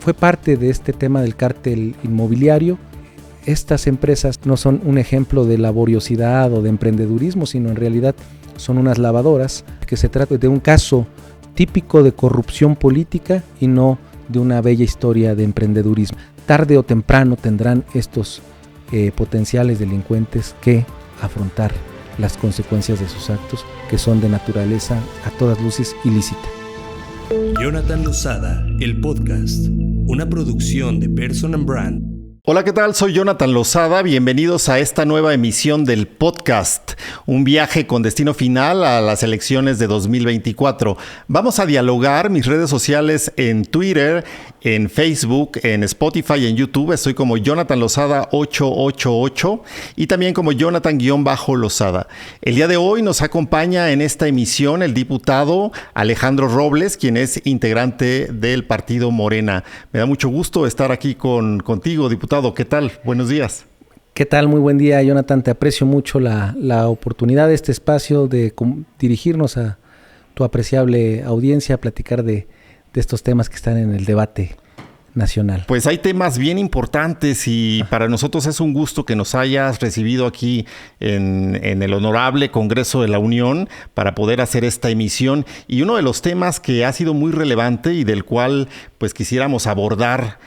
fue parte de este tema del cártel inmobiliario. Estas empresas no son un ejemplo de laboriosidad o de emprendedurismo, sino en realidad son unas lavadoras, que se trata de un caso típico de corrupción política y no de una bella historia de emprendedurismo. Tarde o temprano tendrán estos potenciales delincuentes que afrontar las consecuencias de sus actos, que son de naturaleza a todas luces ilícita. Jonathan Lozada, el podcast, una producción de Person and Brand. Hola, ¿qué tal? Soy Jonathan Lozada. Bienvenidos a esta nueva emisión del podcast, un viaje con destino final a las elecciones de 2024. Vamos a dialogar. Mis redes sociales en Twitter, en Facebook, en Spotify y en YouTube. Estoy como Jonathan Lozada 888 y también como Jonathan-Lozada. El día de hoy nos acompaña en esta emisión el diputado Alejandro Robles, quien es integrante del partido Morena. Me da mucho gusto estar aquí contigo, diputado. ¿Qué tal? Buenos días. ¿Qué tal? Muy buen día, Jonathan. Te aprecio mucho la oportunidad de este espacio de dirigirnos a tu apreciable audiencia a platicar de estos temas que están en el debate nacional. Pues hay temas bien importantes y para nosotros es un gusto que nos hayas recibido aquí en el honorable Congreso de la Unión para poder hacer esta emisión. Y uno de los temas que ha sido muy relevante y del cual pues quisiéramos abordar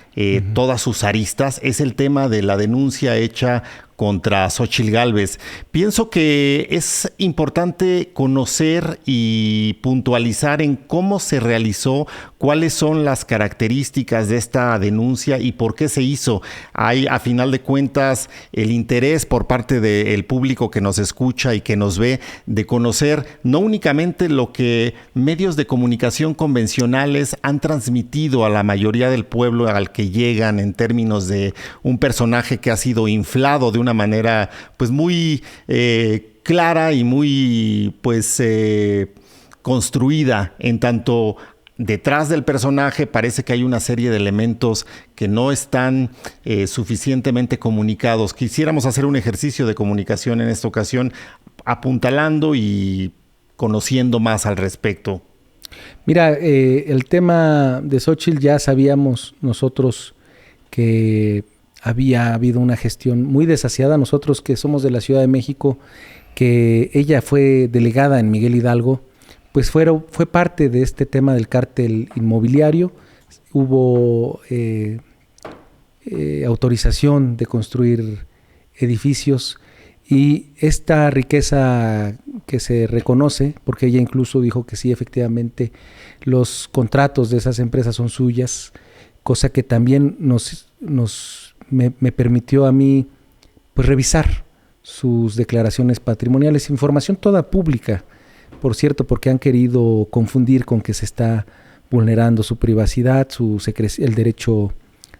todas sus aristas es el tema de la denuncia hecha contra Xóchitl Gálvez. Pienso que es importante conocer y puntualizar en cómo se realizó, cuáles son las características de esta denuncia y por qué se hizo. Hay, a final de cuentas, el interés por parte del público que nos escucha y que nos ve de conocer no únicamente lo que medios de comunicación convencionales han transmitido a la mayoría del pueblo al que llegan en términos de un personaje que ha sido inflado de una manera pues muy clara y muy pues construida, en tanto detrás del personaje parece que hay una serie de elementos que no están suficientemente comunicados. Quisiéramos hacer un ejercicio de comunicación en esta ocasión, apuntalando y conociendo más al respecto. Mira, el tema de Xóchitl ya sabíamos nosotros que había habido una gestión muy desasiada. Nosotros que somos de la Ciudad de México, que ella fue delegada en Miguel Hidalgo, pues fue parte de este tema del cártel inmobiliario. Hubo autorización de construir edificios y esta riqueza que se reconoce, porque ella incluso dijo que sí, efectivamente, los contratos de esas empresas son suyas, cosa que también me permitió a mí pues revisar sus declaraciones patrimoniales, información toda pública, por cierto, porque han querido confundir con que se está vulnerando su privacidad, el derecho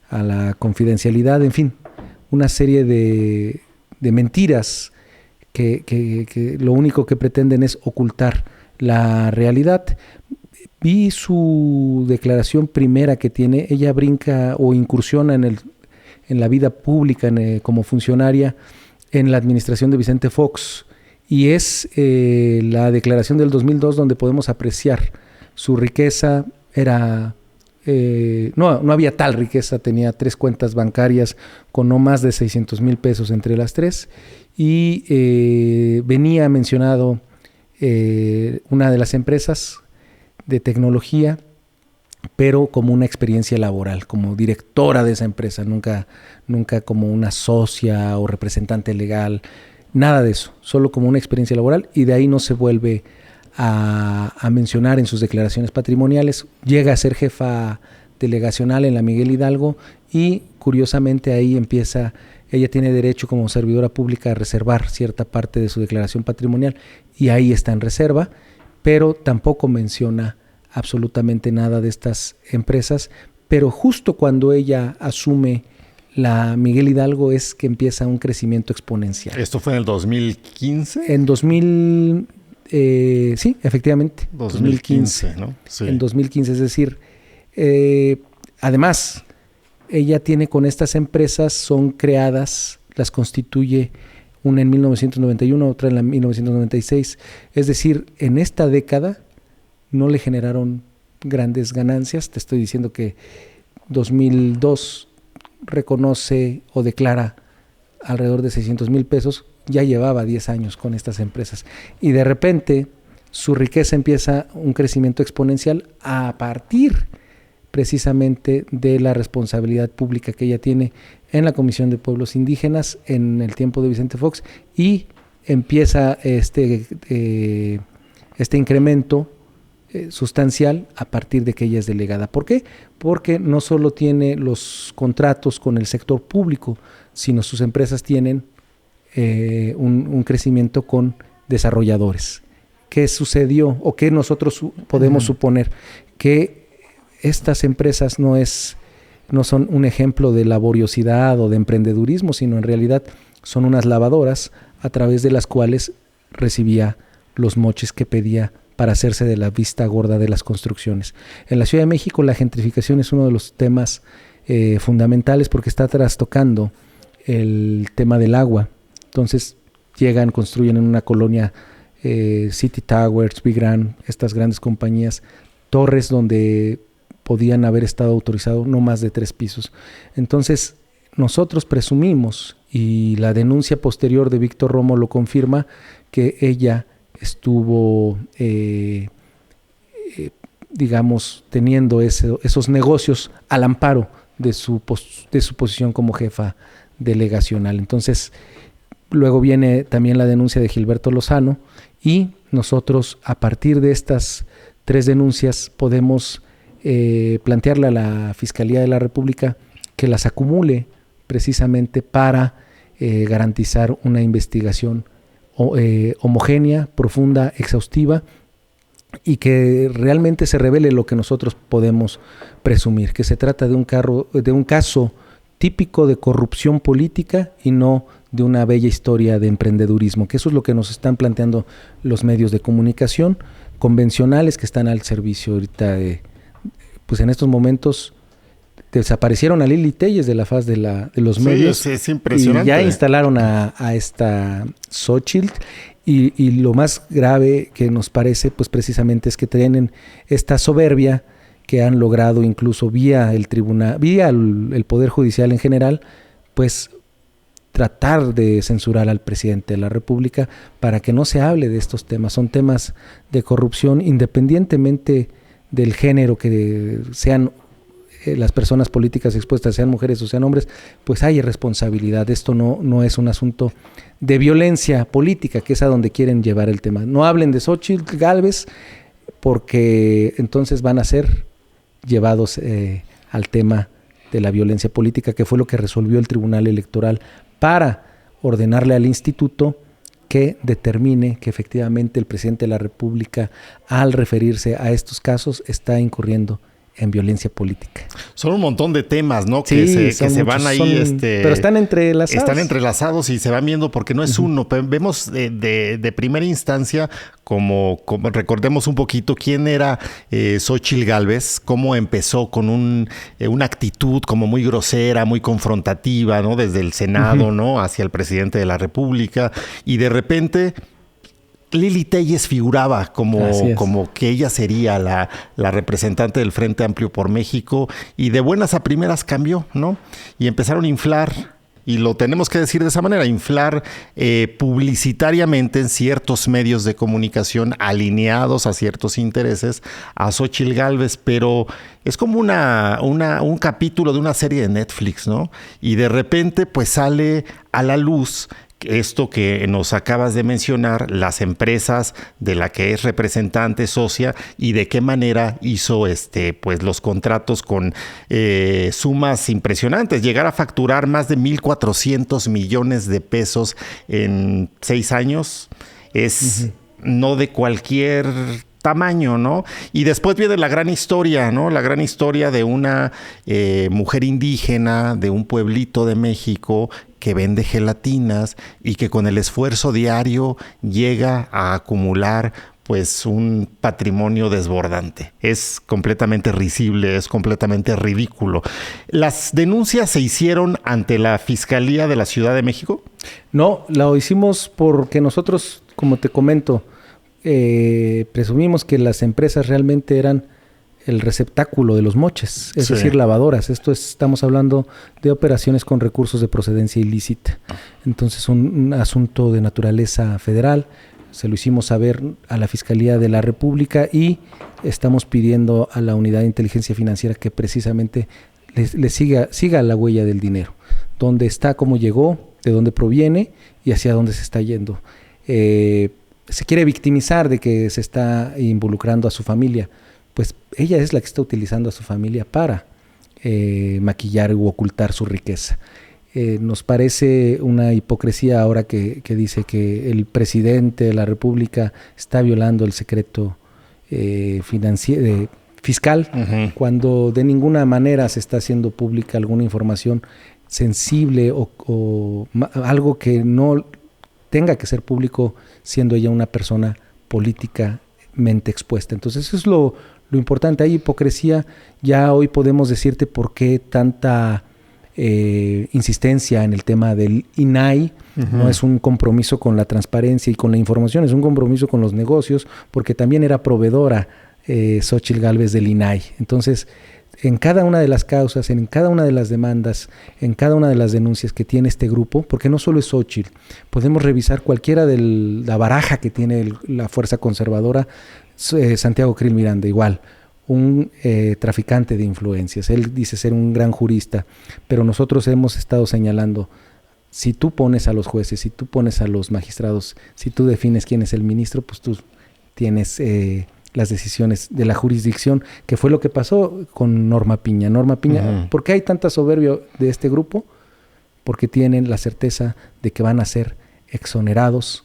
a la confidencialidad, en fin, una serie de mentiras que lo único que pretenden es ocultar la realidad. Vi su declaración primera que tiene, ella brinca o incursiona en la vida pública como funcionaria en la administración de Vicente Fox, y es la declaración del 2002 donde podemos apreciar su riqueza. No había tal riqueza, tenía 3 cuentas bancarias con no más de 600,000 pesos entre las 3, y venía mencionado una de las empresas de tecnología, pero como una experiencia laboral, como directora de esa empresa, nunca como una socia o representante legal, nada de eso, solo como una experiencia laboral, y de ahí no se vuelve a mencionar en sus declaraciones patrimoniales. Llega a ser jefa delegacional en la Miguel Hidalgo y curiosamente ahí empieza, ella tiene derecho como servidora pública a reservar cierta parte de su declaración patrimonial y ahí está en reserva, pero tampoco menciona absolutamente nada de estas empresas. Pero justo cuando ella asume la Miguel Hidalgo es que empieza un crecimiento exponencial. ¿Esto fue en el 2015? En 2000, sí, efectivamente. 2015, ¿no? Sí. En 2015, es decir, además, ella tiene con estas empresas, son creadas, las constituye una en 1991, otra en la 1996. Es decir, en esta década no le generaron grandes ganancias. Te estoy diciendo que 2002 reconoce o declara alrededor de 600,000 pesos, ya llevaba 10 años con estas empresas. Y de repente su riqueza empieza un crecimiento exponencial a partir precisamente de la responsabilidad pública que ella tiene en la Comisión de Pueblos Indígenas en el tiempo de Vicente Fox, y empieza este incremento sustancial a partir de que ella es delegada. ¿Por qué? Porque no solo tiene los contratos con el sector público, sino sus empresas tienen un crecimiento con desarrolladores. ¿Qué sucedió o qué nosotros podemos suponer? Que estas empresas no son un ejemplo de laboriosidad o de emprendedurismo, sino en realidad son unas lavadoras a través de las cuales recibía los moches que pedía para hacerse de la vista gorda de las construcciones. En la Ciudad de México la gentrificación es uno de los temas fundamentales, porque está trastocando el tema del agua. Entonces construyen en una colonia City Towers, Big Grand, estas grandes compañías, torres donde podían haber estado autorizados no más de 3 pisos. Entonces nosotros presumimos, y la denuncia posterior de Víctor Romo lo confirma, que ella estuvo, teniendo esos negocios al amparo de su posición como jefa delegacional. Entonces, luego viene también la denuncia de Gilberto Lozano, y nosotros, a partir de estas 3 denuncias, podemos plantearle a la Fiscalía de la República que las acumule precisamente para garantizar una investigación homogénea, profunda, exhaustiva, y que realmente se revele lo que nosotros podemos presumir, que se trata de un caso típico de corrupción política y no de una bella historia de emprendedurismo, que eso es lo que nos están planteando los medios de comunicación convencionales que están al servicio ahorita pues en estos momentos. Desaparecieron a Lili Téllez de la faz de los medios. Es impresionante. Y ya instalaron a esta Xóchitl, y lo más grave que nos parece, pues precisamente, es que tienen esta soberbia que han logrado, incluso vía el tribunal, vía el Poder Judicial en general, pues tratar de censurar al presidente de la República para que no se hable de estos temas. Son temas de corrupción, independientemente del género que sean las personas políticas expuestas, sean mujeres o sean hombres, pues hay responsabilidad. Esto no es un asunto de violencia política, que es a donde quieren llevar el tema. No hablen de Xóchitl Gálvez, porque entonces van a ser llevados al tema de la violencia política, que fue lo que resolvió el Tribunal Electoral para ordenarle al instituto que determine que efectivamente el presidente de la República, al referirse a estos casos, está incurriendo en violencia política. Son un montón de temas, ¿no? Sí, que se van ahí... pero están entrelazados. Están entrelazados y se van viendo, porque no es uno. Vemos de primera instancia, como recordemos un poquito quién era Xóchitl Gálvez, cómo empezó con una actitud como muy grosera, muy confrontativa, ¿no? Desde el Senado, ¿no? Hacia el presidente de la República, y de repente Lili Téllez figuraba como que ella sería la representante del Frente Amplio por México, y de buenas a primeras cambió, ¿no? Y empezaron a inflar, y lo tenemos que decir de esa manera, inflar publicitariamente en ciertos medios de comunicación alineados a ciertos intereses a Xóchitl Gálvez, pero es como un capítulo de una serie de Netflix, ¿no? Y de repente pues sale a la luz esto que nos acabas de mencionar, las empresas de la que es representante, socia, y de qué manera hizo pues los contratos con sumas impresionantes. Llegar a facturar más de 1,400 millones de pesos en 6 años es no de cualquier tamaño, ¿no? Y después viene la gran historia, ¿no? La gran historia de una mujer indígena de un pueblito de México que vende gelatinas y que con el esfuerzo diario llega a acumular pues un patrimonio desbordante. Es completamente risible, es completamente ridículo. ¿Las denuncias se hicieron ante la Fiscalía de la Ciudad de México? No, lo hicimos porque nosotros, como te comento, presumimos que las empresas realmente eran el receptáculo de los moches, es Sí. decir, lavadoras. Estamos hablando de operaciones con recursos de procedencia ilícita. Entonces, un asunto de naturaleza federal. Se lo hicimos saber a la Fiscalía de la República y estamos pidiendo a la Unidad de Inteligencia Financiera que precisamente le siga la huella del dinero. Dónde está, cómo llegó, de dónde proviene y hacia dónde se está yendo. Se quiere victimizar de que se está involucrando a su familia. Pues ella es la que está utilizando a su familia para maquillar u ocultar su riqueza. Nos parece una hipocresía ahora que dice que el presidente de la República está violando el secreto fiscal, cuando de ninguna manera se está haciendo pública alguna información sensible o algo que no tenga que ser público, siendo ella una persona políticamente expuesta. Entonces eso es lo importante. Hay hipocresía. Ya hoy podemos decirte por qué tanta insistencia en el tema del INAI. No es un compromiso con la transparencia y con la información, es un compromiso con los negocios, porque también era proveedora Xóchitl Gálvez del INAI. Entonces, en cada una de las causas, en cada una de las demandas, en cada una de las denuncias que tiene este grupo, porque no solo es Xóchitl, podemos revisar cualquiera de la baraja que tiene la fuerza conservadora. Santiago Krill Miranda, igual, un traficante de influencias. Él dice ser un gran jurista, pero nosotros hemos estado señalando, si tú pones a los jueces, si tú pones a los magistrados, si tú defines quién es el ministro, pues tú tienes las decisiones de la jurisdicción, que fue lo que pasó con Norma Piña. Norma Piña, ¿por qué hay tanta soberbia de este grupo? Porque tienen la certeza de que van a ser exonerados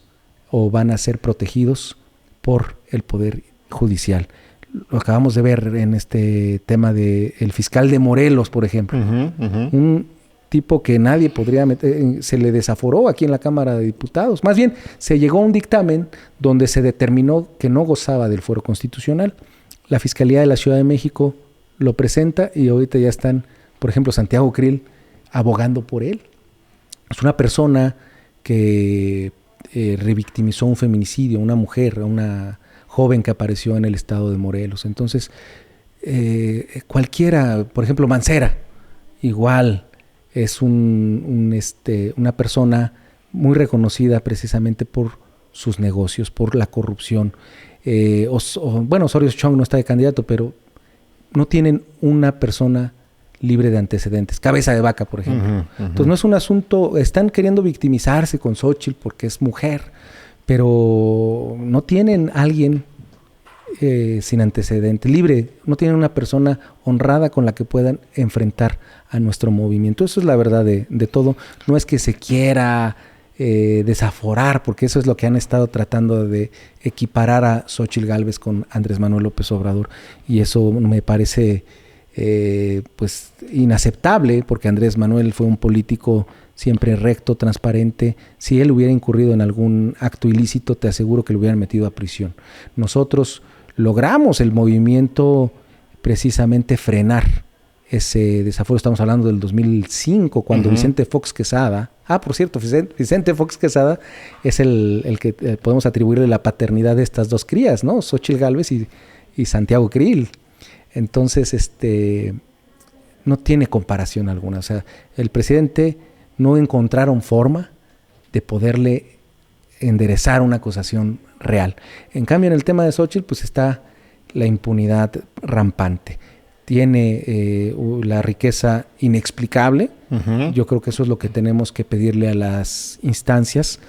o van a ser protegidos por el Poder Judicial. Lo acabamos de ver en este tema del fiscal de Morelos, por ejemplo. Un tipo que nadie podría meter, se le desaforó aquí en la Cámara de Diputados. Más bien, se llegó a un dictamen donde se determinó que no gozaba del fuero constitucional. La Fiscalía de la Ciudad de México lo presenta y ahorita ya están, por ejemplo, Santiago Krill abogando por él. Es una persona que revictimizó un feminicidio, una mujer, una joven que apareció en el estado de Morelos. Entonces, cualquiera, por ejemplo, Mancera, igual es una persona muy reconocida precisamente por sus negocios, por la corrupción. Bueno, Osorio Chong no está de candidato, pero no tienen una persona libre de antecedentes. Cabeza de Vaca, por ejemplo. Entonces no es un asunto, están queriendo victimizarse con Xóchitl porque es mujer, pero no tienen alguien sin antecedente, libre, no tienen una persona honrada con la que puedan enfrentar a nuestro movimiento. Eso es la verdad de todo. No es que se quiera desaforar, porque eso es lo que han estado tratando de equiparar a Xóchitl Gálvez con Andrés Manuel López Obrador, y eso me parece pues inaceptable, porque Andrés Manuel fue un político siempre recto, transparente. Si él hubiera incurrido en algún acto ilícito, te aseguro que lo hubieran metido a prisión. Nosotros logramos el movimiento precisamente frenar ese desaforo. Estamos hablando del 2005, cuando Vicente Fox Quesada, por cierto, Vicente Fox Quesada es el que podemos atribuirle la paternidad de estas dos crías, ¿no? Xóchitl Gálvez y Santiago Krill. Entonces, no tiene comparación alguna. O sea, el presidente no encontraron forma de poderle enderezar una acusación real. En cambio, en el tema de Xóchitl, pues está la impunidad rampante. Tiene la riqueza inexplicable. Yo creo que eso es lo que tenemos que pedirle a las instancias.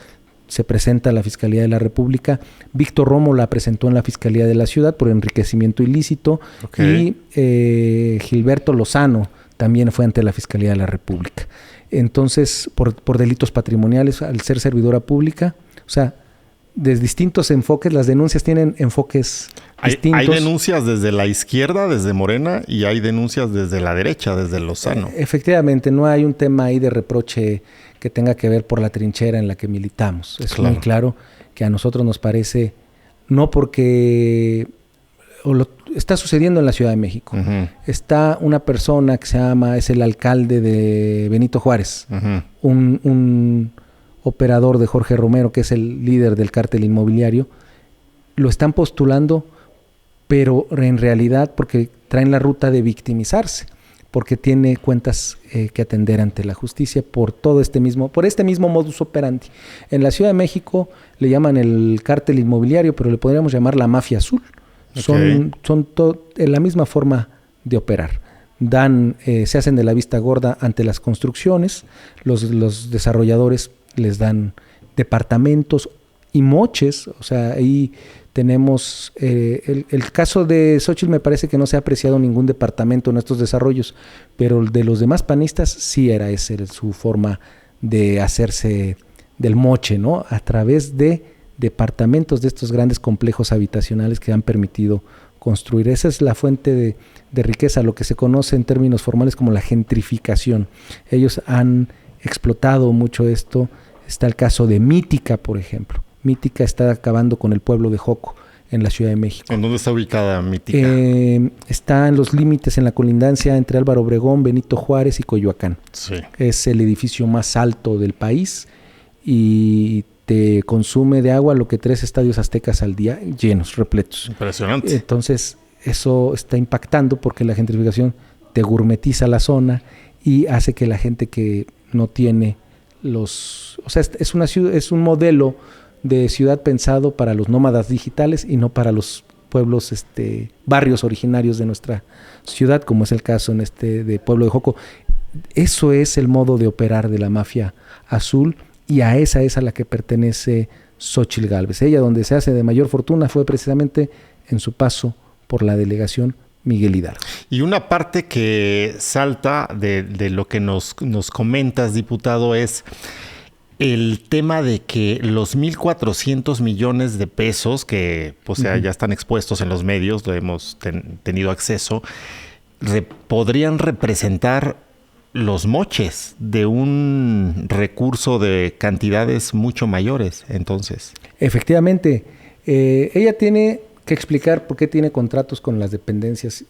Se presenta a la Fiscalía de la República. Víctor Romo la presentó en la Fiscalía de la Ciudad por enriquecimiento ilícito. Y Gilberto Lozano también fue ante la Fiscalía de la República. Entonces, por delitos patrimoniales, al ser servidora pública, o sea, de distintos enfoques, las denuncias tienen enfoques distintos. Hay denuncias desde la izquierda, desde Morena, y hay denuncias desde la derecha, desde Lozano. Efectivamente, no hay un tema ahí de reproche que tenga que ver por la trinchera en la que militamos. Es muy claro que a nosotros nos parece, no porque está sucediendo en la Ciudad de México. Está una persona que es el alcalde de Benito Juárez, un operador de Jorge Romero, que es el líder del cártel inmobiliario. Lo están postulando pero en realidad porque traen la ruta de victimizarse, porque tiene cuentas que atender ante la justicia por este mismo modus operandi. En la Ciudad de México le llaman el cártel inmobiliario, pero le podríamos llamar la mafia azul. Okay. Son la misma forma de operar. Se hacen de la vista gorda ante las construcciones, los desarrolladores les dan departamentos y moches, o sea, ahí tenemos el caso de Xóchitl. Me parece que no se ha apreciado ningún departamento en estos desarrollos, pero de los demás panistas sí era esa su forma de hacerse del moche, ¿no? A través de departamentos de estos grandes complejos habitacionales que han permitido construir. Esa es la fuente de riqueza, lo que se conoce en términos formales como la gentrificación. Ellos han explotado mucho esto. Está el caso de Mítica, por ejemplo. Mítica está acabando con el pueblo de Joco en la Ciudad de México. ¿En dónde está ubicada Mítica? Está en los límites, en la colindancia entre Álvaro Obregón, Benito Juárez y Coyoacán. Sí. Es el edificio más alto del país y te consume de agua lo que 3 estadios aztecas al día llenos, repletos. Impresionante. Entonces, eso está impactando porque la gentrificación te gourmetiza la zona y hace que la gente que no tiene o sea, es un modelo de ciudad pensado para los nómadas digitales y no para los pueblos, barrios originarios de nuestra ciudad, como es el caso en de Pueblo de Joco. Eso es el modo de operar de la mafia azul, y a esa es a la que pertenece Xóchitl Gálvez. Ella, donde se hace de mayor fortuna, fue precisamente en su paso por la delegación Miguel Hidalgo. Y una parte que salta de lo que nos comentas, diputado, es el tema de que los 1,400 millones de pesos que ya están expuestos en los medios, lo hemos tenido acceso, podrían representar los moches de un recurso de cantidades mucho mayores, entonces. Efectivamente, ella tiene que explicar por qué tiene contratos con las dependencias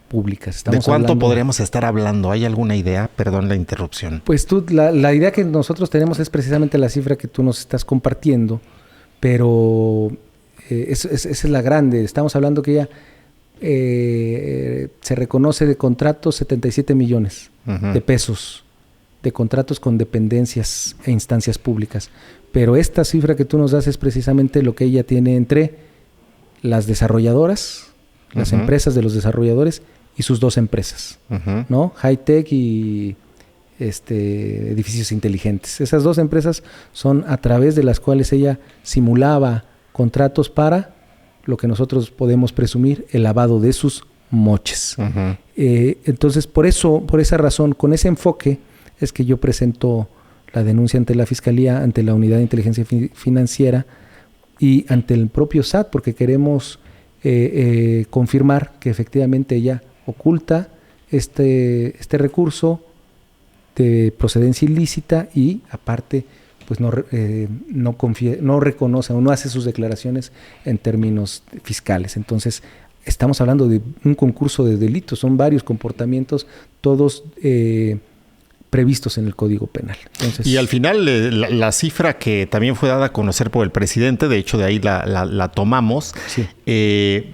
públicas. ¿De cuánto podríamos estar hablando? ¿Hay alguna idea? Perdón la interrupción. Pues la idea que nosotros tenemos es precisamente la cifra que tú nos estás compartiendo, pero esa es la grande. Estamos hablando que ella se reconoce de contratos 77 millones de pesos, de contratos con dependencias e instancias públicas. Pero esta cifra que tú nos das es precisamente lo que ella tiene entre las desarrolladoras, las empresas de los desarrolladores y sus 2 empresas, ¿no? High-Tech y edificios inteligentes. Esas 2 empresas son a través de las cuales ella simulaba contratos para lo que nosotros podemos presumir el lavado de sus moches. Entonces, por esa razón, con ese enfoque, es que yo presento la denuncia ante la Fiscalía, ante la Unidad de Inteligencia Financiera y ante el propio SAT, porque queremos confirmar que efectivamente ella oculta este recurso de procedencia ilícita y aparte pues no reconoce o no hace sus declaraciones en términos fiscales. Entonces estamos hablando de un concurso de delitos, son varios comportamientos, todos previstos en el Código Penal. Entonces, y al final la cifra que también fue dada a conocer por el presidente, de hecho de ahí la tomamos, sí.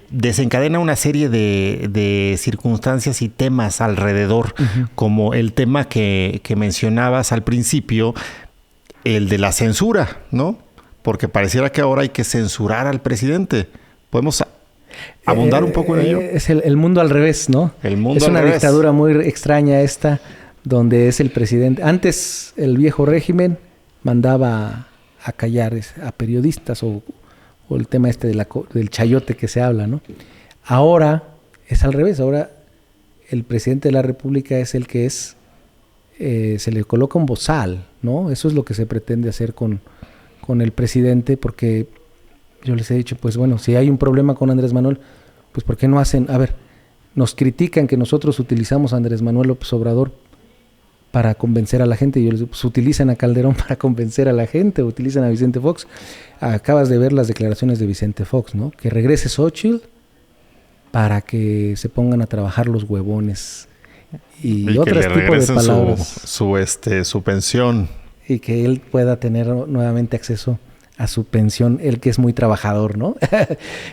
Desencadena una serie de circunstancias y temas alrededor, como el tema que mencionabas al principio, el de la censura, ¿no? Porque pareciera que ahora hay que censurar al presidente. ¿Podemos abundar un poco en ello? Es el mundo al revés, ¿no? El mundo es al una revés. Dictadura muy extraña esta, donde es el presidente. Antes el viejo régimen mandaba a callar a periodistas o el tema del chayote que se habla, ¿no? Ahora es al revés. Ahora el presidente de la República es el que se le coloca un bozal, ¿no? Eso es lo que se pretende hacer con el presidente, porque yo les he dicho, pues bueno, si hay un problema con Andrés Manuel, pues ¿por qué no hacen? A ver, nos critican que nosotros utilizamos a Andrés Manuel López Obrador para convencer a la gente, y yo les digo, pues utilizan a Calderón para convencer a la gente, utilizan a Vicente Fox. Acabas de ver las declaraciones de Vicente Fox, ¿no? Que regrese Xóchitl para que se pongan a trabajar los huevones y otros tipos de palabras. Su pensión. Y que él pueda tener nuevamente acceso a su pensión, el que es muy trabajador, ¿no?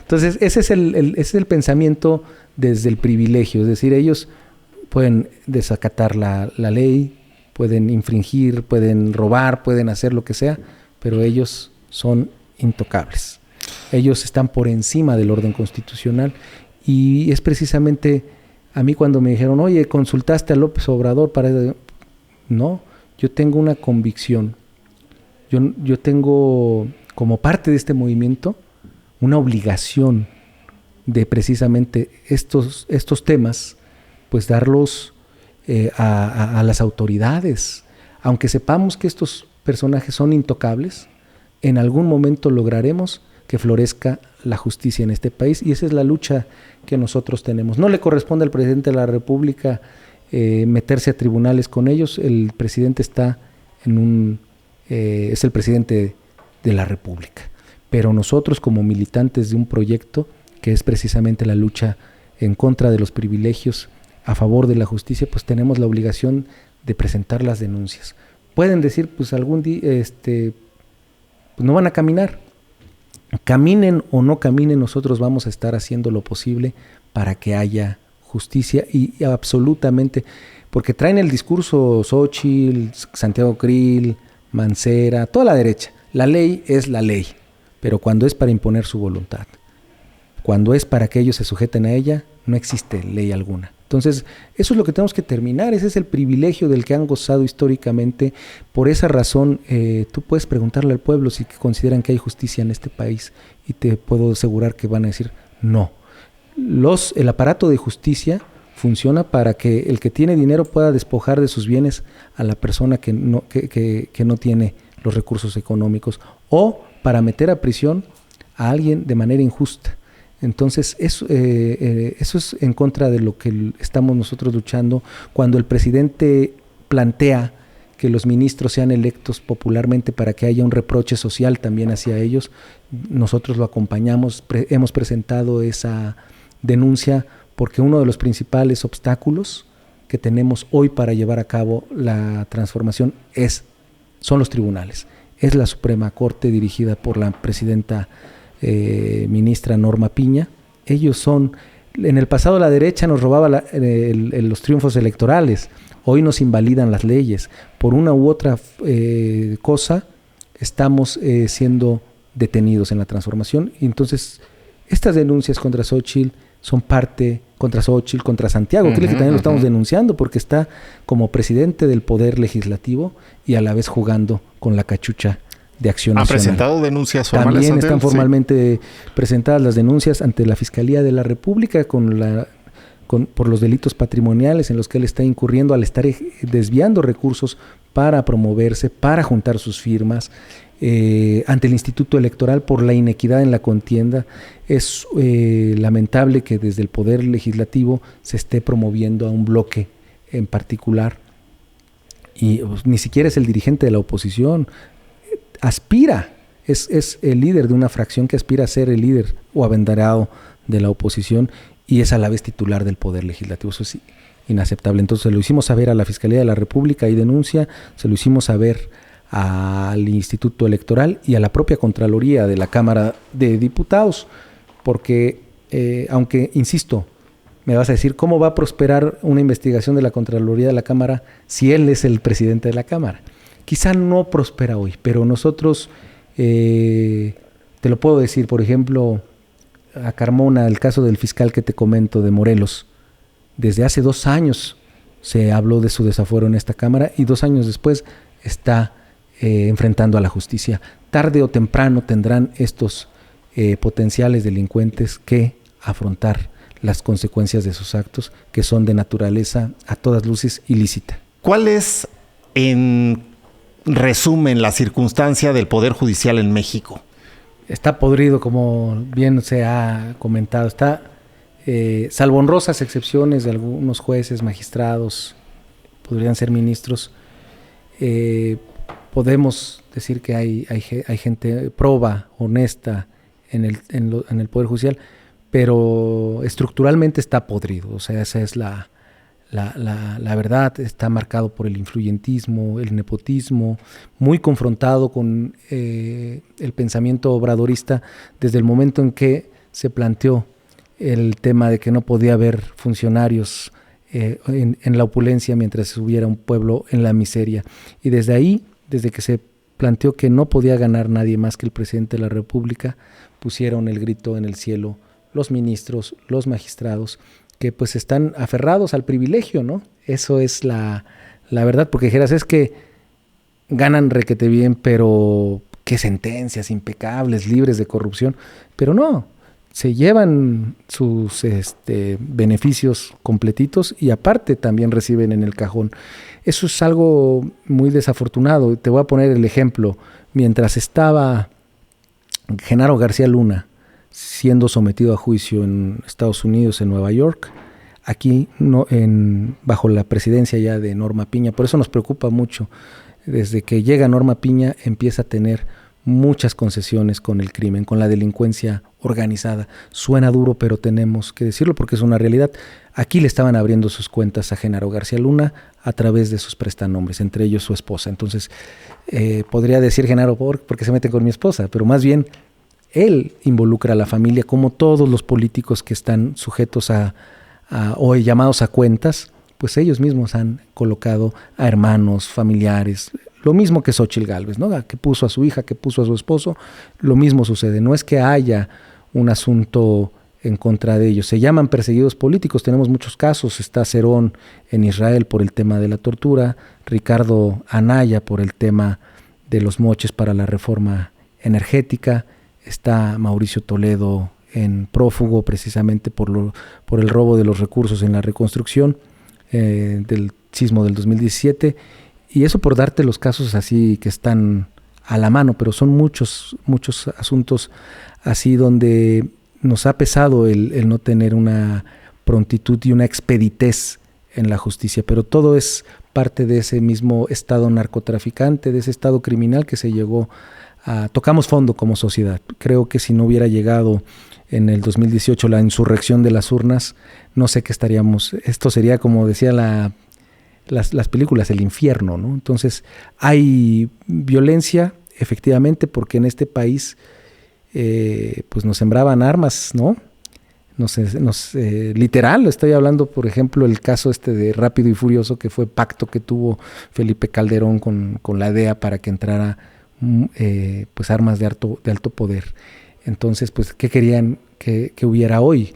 Entonces, ese es el pensamiento desde el privilegio, es decir, ellos pueden desacatar la ley, pueden infringir, pueden robar, pueden hacer lo que sea, pero ellos son intocables. Ellos están por encima del orden constitucional y es precisamente a mí cuando me dijeron, oye, ¿consultaste a López Obrador para...? No, yo tengo una convicción. Yo tengo, como parte de este movimiento, una obligación de precisamente estos temas, pues darlos a las autoridades. Aunque sepamos que estos personajes son intocables, en algún momento lograremos que florezca la justicia en este país y esa es la lucha que nosotros tenemos. No le corresponde al presidente de la República meterse a tribunales con ellos. El presidente está es el presidente de la República. Pero nosotros como militantes de un proyecto que es precisamente la lucha en contra de los privilegios, a favor de la justicia, pues tenemos la obligación de presentar las denuncias. Pueden decir, pues algún día, pues no van a caminar. Caminen o no caminen, nosotros vamos a estar haciendo lo posible para que haya justicia y absolutamente, porque traen el discurso Xóchitl, Santiago Krill, Mancera, toda la derecha. La ley es la ley, pero cuando es para imponer su voluntad, cuando es para que ellos se sujeten a ella, no existe ley alguna. Entonces, eso es lo que tenemos que terminar, ese es el privilegio del que han gozado históricamente. Por esa razón, tú puedes preguntarle al pueblo si consideran que hay justicia en este país y te puedo asegurar que van a decir no. El aparato de justicia funciona para que el que tiene dinero pueda despojar de sus bienes a la persona que no tiene los recursos económicos o para meter a prisión a alguien de manera injusta. Entonces, eso es en contra de lo que estamos nosotros luchando. Cuando el presidente plantea que los ministros sean electos popularmente para que haya un reproche social también hacia ellos, nosotros lo acompañamos, hemos presentado esa denuncia porque uno de los principales obstáculos que tenemos hoy para llevar a cabo la transformación son los tribunales. Es la Suprema Corte dirigida por la presidenta ministra Norma Piña. Ellos son, en el pasado la derecha nos robaba los triunfos electorales, hoy nos invalidan las leyes. Por una u otra cosa estamos siendo detenidos en la transformación y entonces estas denuncias contra Xóchitl son parte, contra Xóchitl, contra Santiago, que también lo estamos denunciando porque está como presidente del Poder Legislativo y a la vez jugando con la cachucha de Acción Nacional. ¿Ha presentado denuncias formales? También están formalmente presentadas las denuncias ante la Fiscalía de la República por los delitos patrimoniales en los que él está incurriendo al estar desviando recursos para promoverse, para juntar sus firmas, ante el Instituto Electoral por la inequidad en la contienda. Es lamentable que desde el Poder Legislativo se esté promoviendo a un bloque en particular y ni siquiera es el dirigente de la oposición. Aspira, es el líder de una fracción que aspira a ser el líder o abanderado de la oposición y es a la vez titular del Poder Legislativo. Eso es inaceptable. Entonces se lo hicimos saber a la Fiscalía de la República y denuncia, se lo hicimos saber al Instituto Electoral y a la propia Contraloría de la Cámara de Diputados, porque aunque, insisto, me vas a decir, ¿cómo va a prosperar una investigación de la Contraloría de la Cámara si él es el presidente de la Cámara? Quizá no prospera hoy, pero nosotros, te lo puedo decir, por ejemplo, a Carmona, el caso del fiscal que te comento de Morelos, desde hace 2 años se habló de su desafuero en esta Cámara y 2 años después está enfrentando a la justicia. Tarde o temprano tendrán estos potenciales delincuentes que afrontar las consecuencias de sus actos, que son de naturaleza a todas luces ilícita. ¿Cuál es, en resumen, la circunstancia del Poder Judicial en México? Está podrido, como bien se ha comentado. Está, salvo honrosas excepciones de algunos jueces, magistrados, podrían ser ministros, podemos decir que hay gente proba, honesta en el Poder Judicial, pero estructuralmente está podrido. O sea, esa es la la verdad, está marcado por el influyentismo, el nepotismo, muy confrontado con el pensamiento obradorista desde el momento en que se planteó el tema de que no podía haber funcionarios en la opulencia mientras hubiera un pueblo en la miseria. Y desde ahí, desde que se planteó que no podía ganar nadie más que el presidente de la República, pusieron el grito en el cielo los ministros, los magistrados, que pues están aferrados al privilegio, ¿no? Eso es la verdad, porque dijeras, es que ganan requete bien, pero qué sentencias impecables, libres de corrupción, pero no, se llevan sus beneficios completitos y aparte también reciben en el cajón. Eso es algo muy desafortunado. Te voy a poner el ejemplo. Mientras estaba Genaro García Luna siendo sometido a juicio en Estados Unidos, en Nueva York, aquí bajo la presidencia ya de Norma Piña, por eso nos preocupa mucho. Desde que llega Norma Piña empieza a tener muchas concesiones con el crimen, con la delincuencia organizada. Suena duro, pero tenemos que decirlo porque es una realidad. Aquí le estaban abriendo sus cuentas a Genaro García Luna a través de sus prestanombres, entre ellos su esposa. Entonces, podría decir Genaro, ¿por qué se mete con mi esposa? Pero más bien, él involucra a la familia, como todos los políticos que están sujetos o llamados a cuentas, pues ellos mismos han colocado a hermanos, familiares. Lo mismo que Xóchitl Gálvez, ¿no? Que puso a su hija, que puso a su esposo, lo mismo sucede. No es que haya un asunto en contra de ellos. Se llaman perseguidos políticos. Tenemos muchos casos. Está Cerón en Israel por el tema de la tortura, Ricardo Anaya por el tema de los moches para la reforma energética, está Mauricio Toledo en prófugo precisamente por el robo de los recursos en la reconstrucción del sismo del 2017. Y eso por darte los casos así que están a la mano, pero son muchos asuntos así donde nos ha pesado el no tener una prontitud y una expeditez en la justicia, pero todo es parte de ese mismo estado narcotraficante, de ese estado criminal que se llegó a... Tocamos fondo como sociedad. Creo que si no hubiera llegado en el 2018 la insurrección de las urnas, no sé qué estaríamos... Esto sería, como decía las películas, el infierno, ¿no? Entonces, hay violencia, efectivamente, porque en este país pues nos sembraban armas, ¿no? Literal, estoy hablando, por ejemplo, el caso de Rápido y Furioso, que fue pacto que tuvo Felipe Calderón con la DEA para que entrara pues armas de alto poder. Entonces, pues, ¿qué querían que hubiera hoy?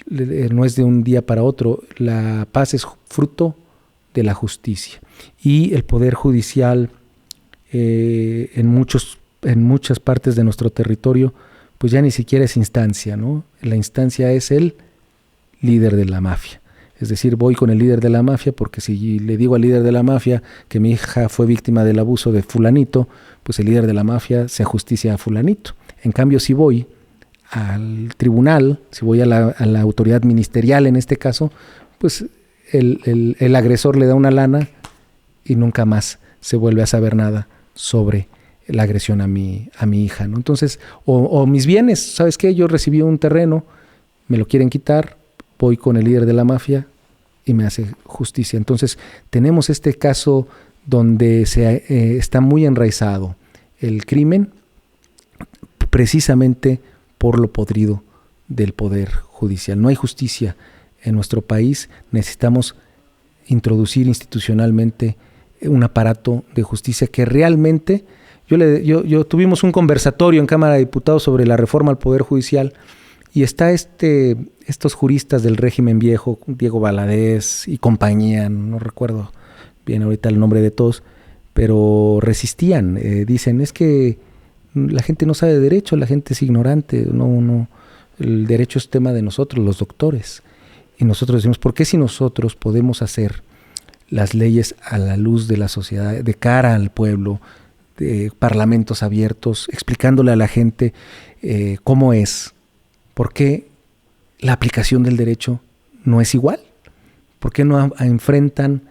No es de un día para otro. La paz es fruto de la justicia. Y el Poder Judicial en muchas partes de nuestro territorio, pues ya ni siquiera es instancia, ¿no? La instancia es el líder de la mafia. Es decir, voy con el líder de la mafia porque si le digo al líder de la mafia que mi hija fue víctima del abuso de fulanito, pues el líder de la mafia se ajusticia a fulanito. En cambio, si voy al tribunal, si voy a la autoridad ministerial en este caso, pues el agresor le da una lana y nunca más se vuelve a saber nada sobre la agresión a mi hija, ¿no? Entonces, o mis bienes, ¿sabes qué? Yo recibí un terreno, me lo quieren quitar, voy con el líder de la mafia y me hace justicia. Entonces, tenemos este caso donde está muy enraizado el crimen precisamente por lo podrido del Poder Judicial. No hay justicia en nuestro país. Necesitamos introducir institucionalmente un aparato de justicia que realmente... Yo tuvimos un conversatorio en Cámara de Diputados sobre la reforma al Poder Judicial y está estos juristas del régimen viejo, Diego Valadez y compañía, no recuerdo bien ahorita el nombre de todos, pero resistían. Dicen, es que la gente no sabe de derecho, la gente es ignorante, no, el derecho es tema de nosotros, los doctores. Y nosotros decimos, ¿por qué si nosotros podemos hacer las leyes a la luz de la sociedad, de cara al pueblo, de parlamentos abiertos, explicándole a la gente cómo es? ¿Por qué la aplicación del derecho no es igual? ¿Por qué no enfrentan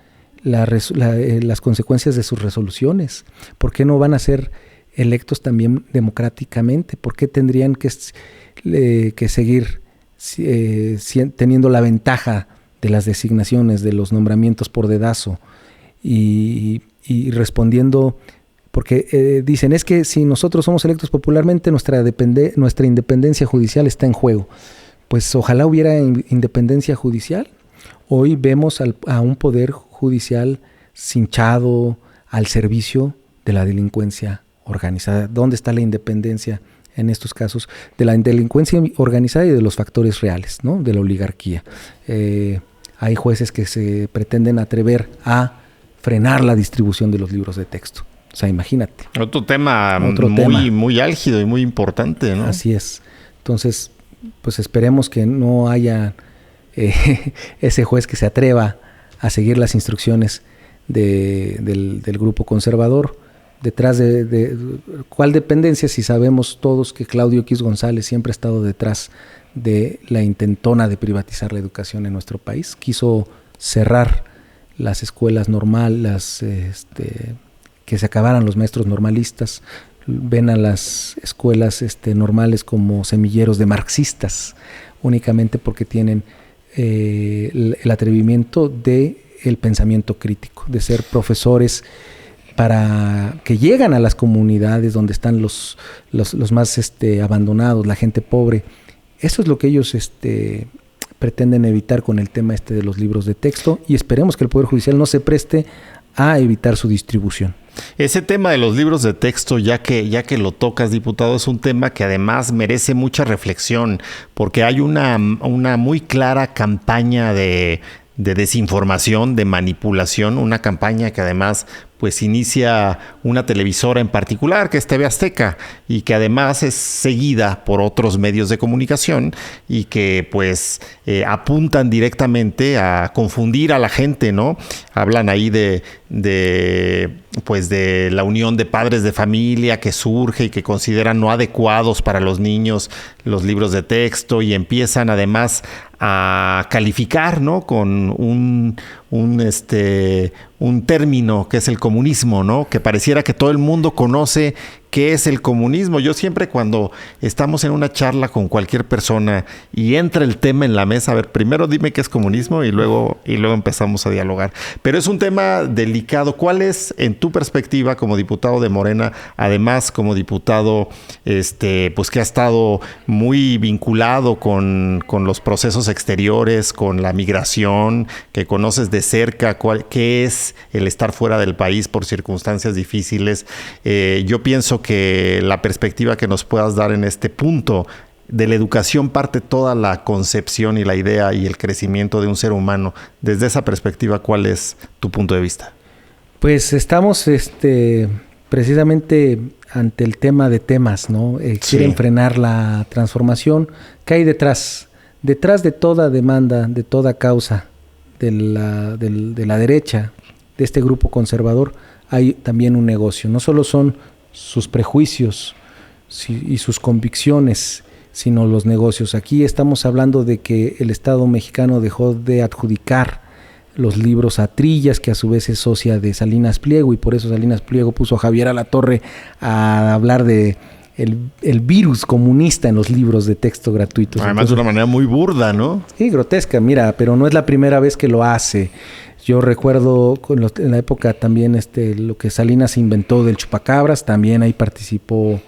las consecuencias de sus resoluciones? ¿Por qué no van a ser electos también democráticamente? ¿Por qué tendrían que seguir teniendo la ventaja de las designaciones, de los nombramientos por dedazo, y respondiendo, porque dicen, es que si nosotros somos electos popularmente, nuestra independencia judicial está en juego. Pues ojalá hubiera independencia judicial. Hoy vemos a un poder judicial cinchado al servicio de la delincuencia organizada. ¿Dónde está la independencia en estos casos? De la delincuencia organizada y de los factores reales, ¿no? De la oligarquía. Hay jueces que se pretenden atrever a frenar la distribución de los libros de texto. O sea, imagínate. Otro tema muy álgido y muy importante, ¿no? Así es. Entonces, pues esperemos que no haya ese juez que se atreva a seguir las instrucciones del grupo conservador. Detrás de ¿cuál dependencia? Si sabemos todos que Claudio X González siempre ha estado detrás de la intentona de privatizar la educación en nuestro país. Quiso cerrar las escuelas normales, que se acabaran los maestros normalistas. Ven a las escuelas normales como semilleros de marxistas, únicamente porque tienen el atrevimiento del pensamiento crítico, de ser profesores para que llegan a las comunidades donde están los más abandonados, la gente pobre. Eso es lo que ellos pretenden evitar con el tema de los libros de texto, y esperemos que el Poder Judicial no se preste a evitar su distribución. Ese tema de los libros de texto, ya que lo tocas, diputado, es un tema que además merece mucha reflexión, porque hay una muy clara campaña de desinformación, de manipulación, una campaña que además pues inicia una televisora en particular, que es TV Azteca, y que además es seguida por otros medios de comunicación y que pues apuntan directamente a confundir a la gente, ¿no? Hablan ahí de la unión de padres de familia que surge y que consideran no adecuados para los niños los libros de texto, y empiezan además a calificar, ¿no? Con un término que es el comunismo, ¿no? Que pareciera que todo el mundo conoce qué es el comunismo. Yo siempre, cuando estamos en una charla con cualquier persona y entra el tema en la mesa, a ver, primero dime qué es comunismo y luego empezamos a dialogar. Pero es un tema delicado. ¿Cuál es, en tu perspectiva como diputado de Morena, además como diputado pues que ha estado muy vinculado con los procesos exteriores, con la migración, que conoces de cerca qué es el estar fuera del país por circunstancias difíciles? Yo pienso que la perspectiva que nos puedas dar en este punto de la educación parte toda la concepción y la idea y el crecimiento de un ser humano. Desde esa perspectiva, ¿cuál es tu punto de vista? Pues estamos precisamente ante el tema de temas, ¿no? Quieren frenar la transformación. ¿Qué hay detrás? Detrás de toda demanda, de toda causa de la derecha, de este grupo conservador, hay también un negocio. No solo son sus prejuicios y sus convicciones, sino los negocios. Aquí estamos hablando de que el Estado mexicano dejó de adjudicar los libros a Trillas, que a su vez es socia de Salinas Pliego, y por eso Salinas Pliego puso a Javier Alatorre a hablar de el virus comunista en los libros de texto gratuitos. Además, de una manera muy burda, ¿no? Sí, grotesca, mira, pero no es la primera vez que lo hace. Yo recuerdo en la época también lo que Salinas inventó del chupacabras, también ahí participó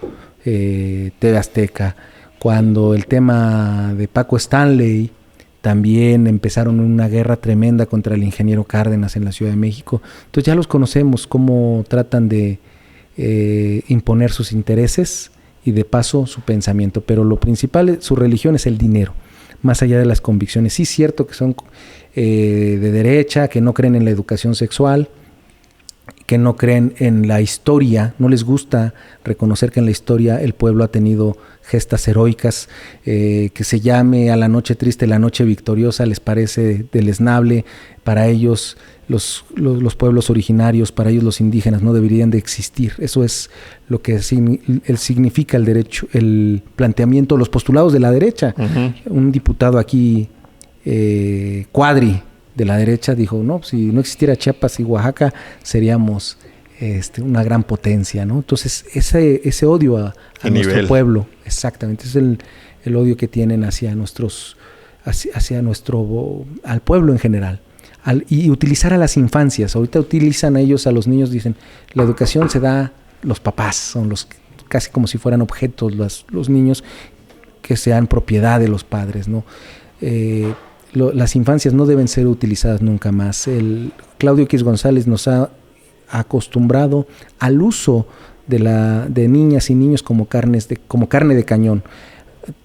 TV Azteca. Cuando el tema de Paco Stanley, también empezaron una guerra tremenda contra el ingeniero Cárdenas en la Ciudad de México. Entonces ya los conocemos, cómo tratan de imponer sus intereses y de paso su pensamiento. Pero lo principal, su religión es el dinero, más allá de las convicciones. Sí es cierto que son de derecha, que no creen en la educación sexual, que no creen en la historia, no les gusta reconocer que en la historia el pueblo ha tenido gestas heroicas, que se llame a la noche triste la noche victoriosa, les parece deleznable. Para ellos los pueblos originarios, para ellos los indígenas no deberían de existir. Eso es lo que significa el derecho, el planteamiento, los postulados de la derecha. Uh-huh. Un diputado aquí, Cuadri, de la derecha, dijo, no, si no existiera Chiapas y Oaxaca, seríamos una gran potencia, ¿no? Entonces, ese odio a nuestro pueblo, exactamente, es el odio que tienen hacia nuestros hacia al pueblo en general. Y utilizar a las infancias. Ahorita utilizan a ellos, a los niños, dicen, la educación se da, los papás son casi como si fueran objetos los niños que sean propiedad de los padres, ¿no? Las infancias no deben ser utilizadas nunca más. Claudio X González nos ha acostumbrado al uso de niñas y niños como carne de cañón.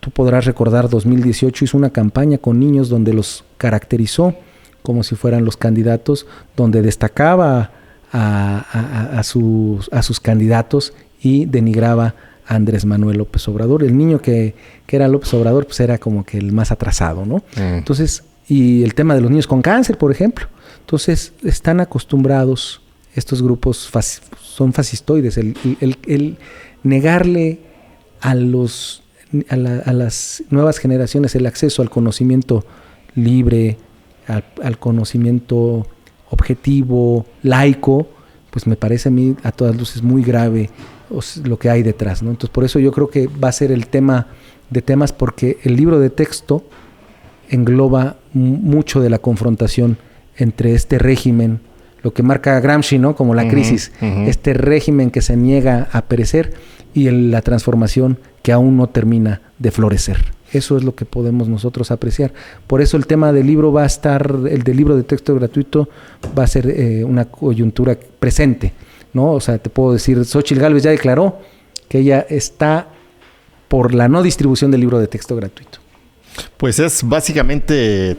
Tú podrás recordar, 2018 hizo una campaña con niños donde los caracterizó como si fueran los candidatos, donde destacaba a sus candidatos y denigraba a Andrés Manuel López Obrador. El niño que era López Obrador, pues era como que el más atrasado, ¿no? Entonces, y el tema de los niños con cáncer, por ejemplo. Entonces, están acostumbrados, estos grupos son fascistoides, el negarle a las nuevas generaciones el acceso al conocimiento libre, al conocimiento objetivo, laico, pues me parece a mí a todas luces muy grave lo que hay detrás, ¿no? Entonces, por eso yo creo que va a ser el tema de temas, porque el libro de texto engloba mucho de la confrontación entre este régimen, lo que marca Gramsci, ¿no? Como la crisis, este régimen que se niega a perecer y la transformación que aún no termina de florecer. Eso es lo que podemos nosotros apreciar. Por eso el tema del libro el del libro de texto gratuito va a ser una coyuntura presente, ¿no? O sea, te puedo decir, Xóchitl Gálvez ya declaró que ella está por la no distribución del libro de texto gratuito. Pues es básicamente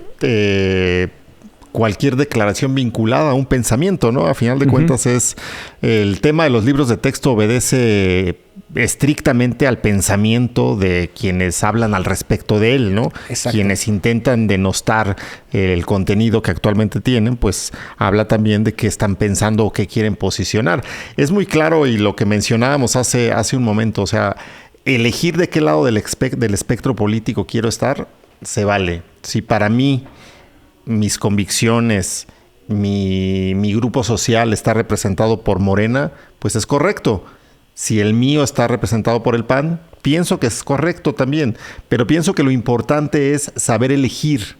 cualquier declaración vinculada a un pensamiento, ¿no? A final de cuentas es el tema de los libros de texto obedece estrictamente al pensamiento de quienes hablan al respecto de él, ¿no? Exacto. Quienes intentan denostar el contenido que actualmente tienen, pues habla también de qué están pensando o qué quieren posicionar. Es muy claro, y lo que mencionábamos hace un momento, o sea, elegir de qué lado del espectro político quiero estar, se vale. Si para mí mis convicciones, mi grupo social está representado por Morena, pues es correcto. Si el mío está representado por el PAN, pienso que es correcto también. Pero pienso que lo importante es saber elegir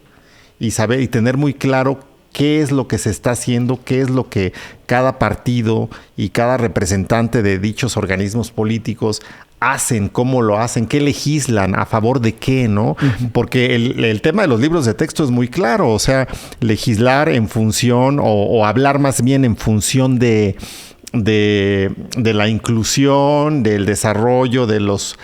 y tener muy claro qué es lo que se está haciendo, qué es lo que cada partido y cada representante de dichos organismos políticos hacen, cómo lo hacen, qué legislan, a favor de qué, ¿no? Porque el tema de los libros de texto es muy claro, o sea, legislar en función o hablar más bien en función de la inclusión, del desarrollo de los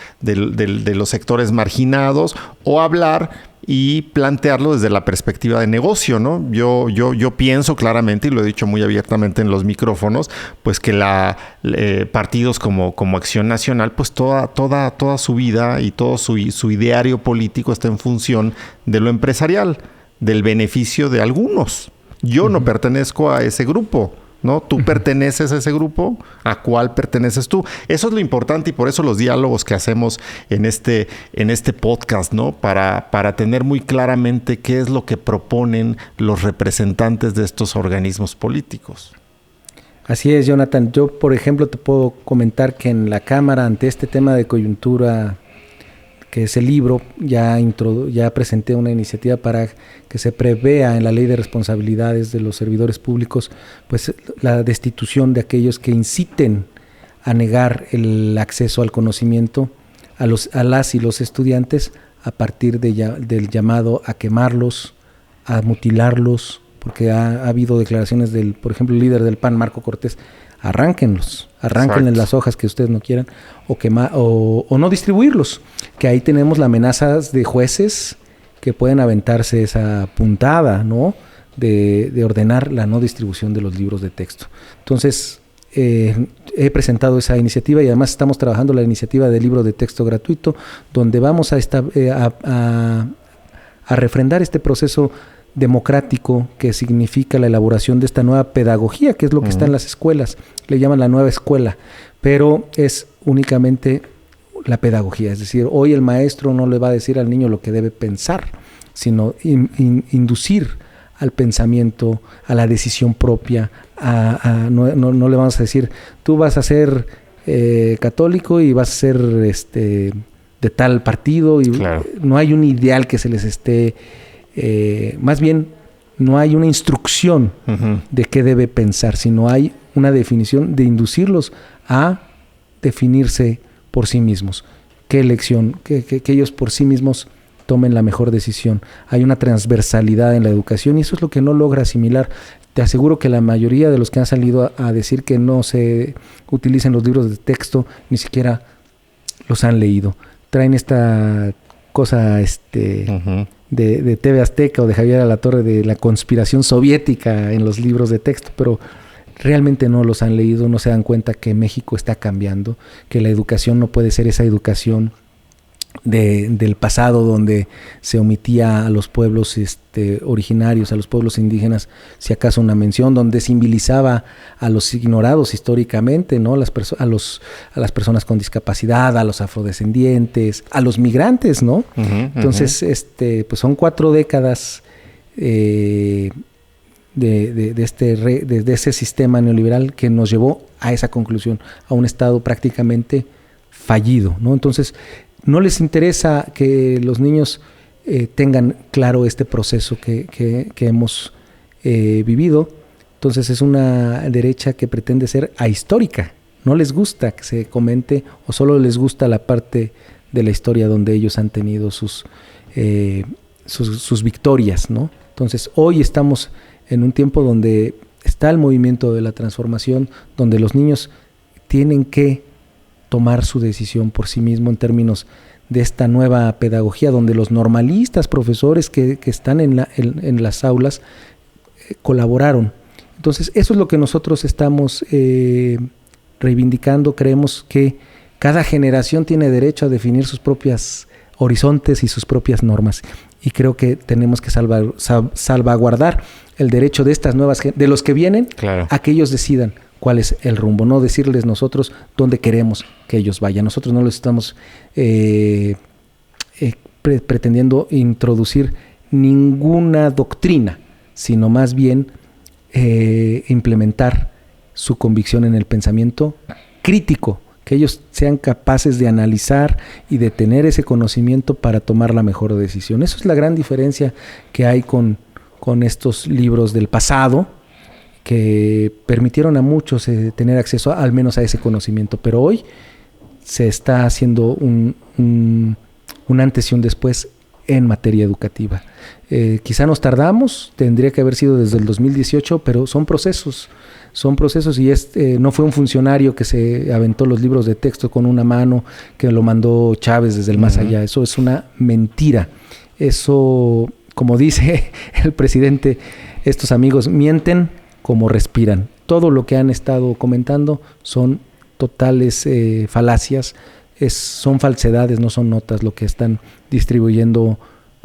sectores marginados, o hablar y plantearlo desde la perspectiva de negocio, ¿no? Yo pienso claramente, y lo he dicho muy abiertamente en los micrófonos, pues que partidos como Acción Nacional, pues toda su vida y todo su ideario político está en función de lo empresarial, del beneficio de algunos. Yo no pertenezco a ese grupo, ¿no? ¿Tú perteneces a ese grupo? ¿A cuál perteneces tú? Eso es lo importante, y por eso los diálogos que hacemos en este podcast, ¿no? Para tener muy claramente qué es lo que proponen los representantes de estos organismos políticos. Así es, Jonathan. Yo, por ejemplo, te puedo comentar que en la Cámara, ante este tema de coyuntura, que es el libro, ya presenté una iniciativa para que se prevea en la Ley de Responsabilidades de los Servidores Públicos, pues la destitución de aquellos que inciten a negar el acceso al conocimiento a las y los estudiantes a partir del llamado a quemarlos, a mutilarlos, porque ha habido declaraciones por ejemplo, el líder del PAN, Marco Cortés: arránquenlos, arránquenles las hojas que ustedes no quieran, o no distribuirlos, que ahí tenemos las amenazas de jueces que pueden aventarse esa puntada, ¿no? De ordenar la no distribución de los libros de texto. Entonces, he presentado esa iniciativa, y además estamos trabajando la iniciativa del libro de texto gratuito, donde vamos a refrendar este proceso democrático que significa la elaboración de esta nueva pedagogía, que es lo que está en las escuelas. Le llaman la nueva escuela, pero es únicamente la pedagogía. Es decir, hoy el maestro no le va a decir al niño lo que debe pensar, sino inducir al pensamiento, a la decisión propia. No le vamos a decir, tú vas a ser católico y vas a ser de tal partido y claro. No hay un ideal que se les esté, más bien no hay una instrucción de qué debe pensar, sino hay una definición de inducirlos a definirse por sí mismos. ¿Qué elección? Que ellos por sí mismos tomen la mejor decisión. Hay una transversalidad en la educación y eso es lo que no logra asimilar. Te aseguro que la mayoría de los que han salido a decir que no se utilicen los libros de texto, ni siquiera los han leído. Traen esta cosa de TV Azteca o de Javier Alatorre de la conspiración soviética en los libros de texto, pero realmente no los han leído, no se dan cuenta que México está cambiando, que la educación no puede ser esa educación del pasado donde se omitía a los pueblos originarios, a los pueblos indígenas, si acaso una mención, donde se civilizaba a los ignorados históricamente, ¿no? a las personas con discapacidad, a los afrodescendientes, a los migrantes, ¿no? Entonces, pues son 4 décadas de ese sistema neoliberal que nos llevó a esa conclusión, a un estado prácticamente fallido, ¿no? Entonces, no les interesa que los niños tengan claro este proceso que hemos vivido. Entonces es una derecha que pretende ser ahistórica. No les gusta que se comente o solo les gusta la parte de la historia donde ellos han tenido sus victorias, ¿no? Entonces hoy estamos en un tiempo donde está el movimiento de la transformación, donde los niños tienen que tomar su decisión por sí mismo en términos de esta nueva pedagogía, donde los normalistas, profesores que están en las aulas, colaboraron. Entonces, eso es lo que nosotros estamos reivindicando. Creemos que cada generación tiene derecho a definir sus propios horizontes y sus propias normas. Y creo que tenemos que salvaguardar el derecho de estas nuevas, de los que vienen, claro, a que ellos decidan cuál es el rumbo, no decirles nosotros dónde queremos que ellos vayan. Nosotros no les estamos pretendiendo introducir ninguna doctrina, sino más bien implementar su convicción en el pensamiento crítico, que ellos sean capaces de analizar y de tener ese conocimiento para tomar la mejor decisión. Eso es la gran diferencia que hay con estos libros del pasado, que permitieron a muchos tener acceso al menos a ese conocimiento, pero hoy se está haciendo un antes y un después en materia educativa. Quizá nos tardamos, tendría que haber sido desde el 2018, pero son procesos y no fue un funcionario que se aventó los libros de texto con una mano, que lo mandó Chávez desde el más allá. Eso es una mentira. Eso, como dice el presidente, estos amigos mienten como respiran. Todo lo que han estado comentando son totales falacias, son falsedades, no son notas lo que están distribuyendo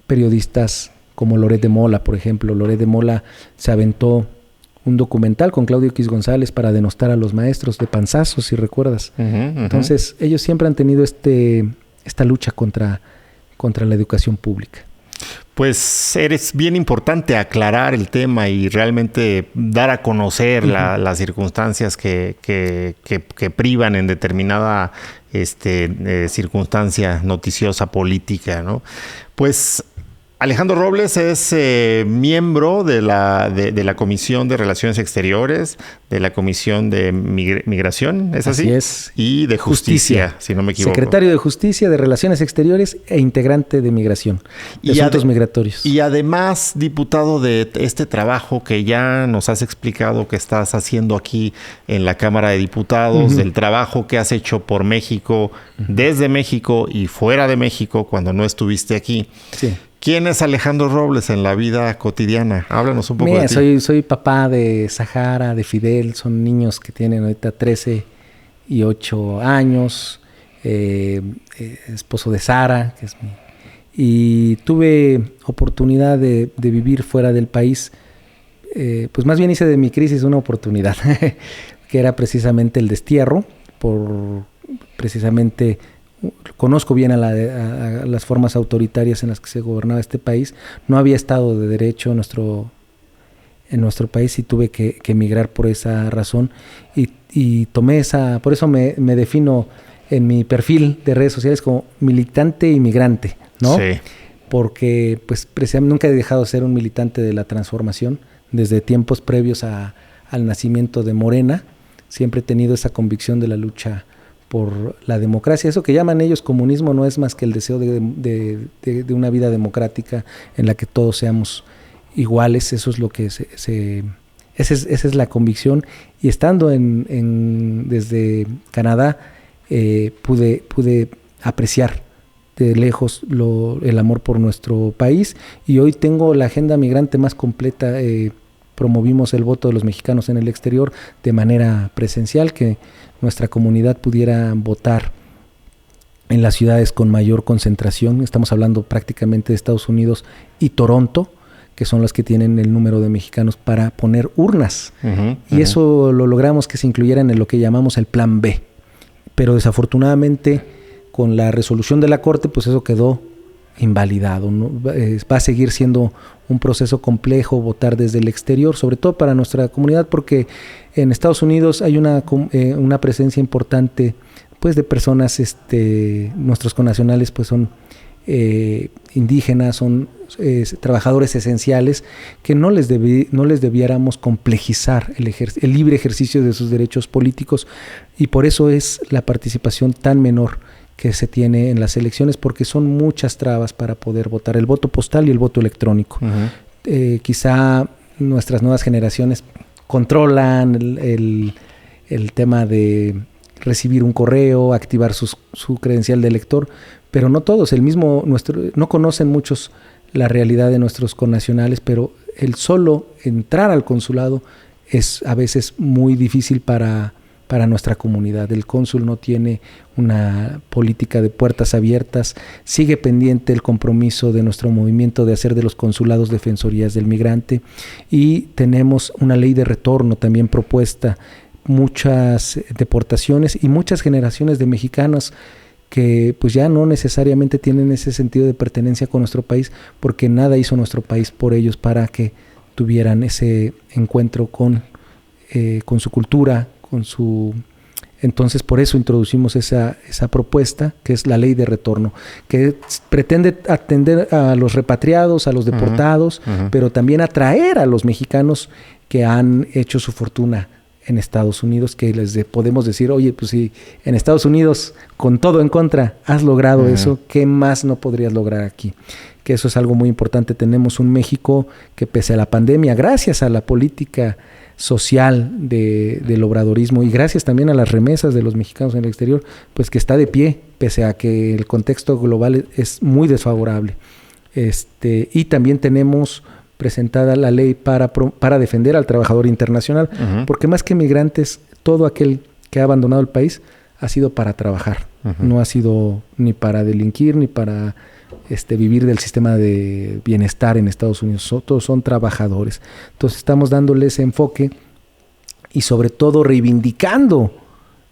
periodistas como Loret de Mola, por ejemplo. Loret de Mola se aventó un documental con Claudio X González para denostar a los maestros de panzazos, si recuerdas. Entonces, ellos siempre han tenido esta lucha contra la educación pública. Pues eres bien importante aclarar el tema y realmente dar a conocer las circunstancias que privan en determinada circunstancia noticiosa política, ¿no? Pues Alejandro Robles es miembro de la Comisión de Relaciones Exteriores, de la Comisión de Migración, ¿es así? Así es. Y de Justicia, si no me equivoco. Secretario de Justicia, de Relaciones Exteriores e integrante de Migración, de Asuntos Migratorios. Y además, diputado de este trabajo que ya nos has explicado que estás haciendo aquí en la Cámara de Diputados, del trabajo que has hecho por México, desde México y fuera de México cuando no estuviste aquí. Sí. ¿Quién es Alejandro Robles en la vida cotidiana? Háblanos un poco de ti. Soy papá de Sahara, de Fidel, son niños que tienen ahorita 13 y 8 años, esposo de Sara, que es y tuve oportunidad de vivir fuera del país, pues más bien hice de mi crisis una oportunidad, que era precisamente el destierro, precisamente conozco bien a las formas autoritarias en las que se gobernaba este país. No había Estado de Derecho en nuestro país y tuve que emigrar por esa razón y tomé por eso me defino en mi perfil de redes sociales como militante inmigrante, ¿no? Sí. Porque pues precisamente nunca he dejado de ser un militante de la transformación desde tiempos previos al nacimiento de Morena. Siempre he tenido esa convicción de la lucha por la democracia. Eso que llaman ellos comunismo no es más que el deseo de una vida democrática en la que todos seamos iguales. Eso es lo que esa es la convicción. Y estando desde Canadá pude apreciar de lejos el amor por nuestro país, y hoy tengo la agenda migrante más completa. Promovimos el voto de los mexicanos en el exterior de manera presencial, que nuestra comunidad pudiera votar en las ciudades con mayor concentración. Estamos hablando prácticamente de Estados Unidos y Toronto, que son las que tienen el número de mexicanos para poner urnas. Y eso lo logramos que se incluyera en lo que llamamos el Plan B. Pero desafortunadamente, con la resolución de la Corte, pues eso quedó invalidado, ¿no? Va a seguir siendo un proceso complejo votar desde el exterior, sobre todo para nuestra comunidad, porque en Estados Unidos hay una presencia importante pues de personas, nuestros connacionales pues son indígenas, son trabajadores esenciales, que no les debiéramos complejizar el libre ejercicio de sus derechos políticos, y por eso es la participación tan menor que se tiene en las elecciones, porque son muchas trabas para poder votar, el voto postal y el voto electrónico. Quizá nuestras nuevas generaciones controlan el tema de recibir un correo, activar su credencial de elector, pero no todos. No conocen muchos la realidad de nuestros connacionales, pero el solo entrar al consulado es a veces muy difícil para nuestra comunidad. El cónsul no tiene una política de puertas abiertas. Sigue pendiente el compromiso de nuestro movimiento de hacer de los consulados defensorías del migrante, y tenemos una ley de retorno también propuesta. Muchas deportaciones y muchas generaciones de mexicanos que pues ya no necesariamente tienen ese sentido de pertenencia con nuestro país, porque nada hizo nuestro país por ellos para que tuvieran ese encuentro con su cultura, Entonces por eso introducimos esa propuesta, que es la ley de retorno, que pretende atender a los repatriados, a los deportados, pero también atraer a los mexicanos que han hecho su fortuna en Estados Unidos, que podemos decir, oye, pues si en Estados Unidos con todo en contra has logrado eso, ¿qué más no podrías lograr aquí? Que eso es algo muy importante. Tenemos un México que, pese a la pandemia, gracias a la política social del obradorismo y gracias también a las remesas de los mexicanos en el exterior, pues que está de pie, pese a que el contexto global es muy desfavorable. Y también tenemos presentada la ley para defender al trabajador internacional, porque más que migrantes, todo aquel que ha abandonado el país ha sido para trabajar, no ha sido ni para delinquir, ni para vivir del sistema de bienestar en Estados Unidos. Todos son trabajadores. Entonces estamos dándole ese enfoque y sobre todo reivindicando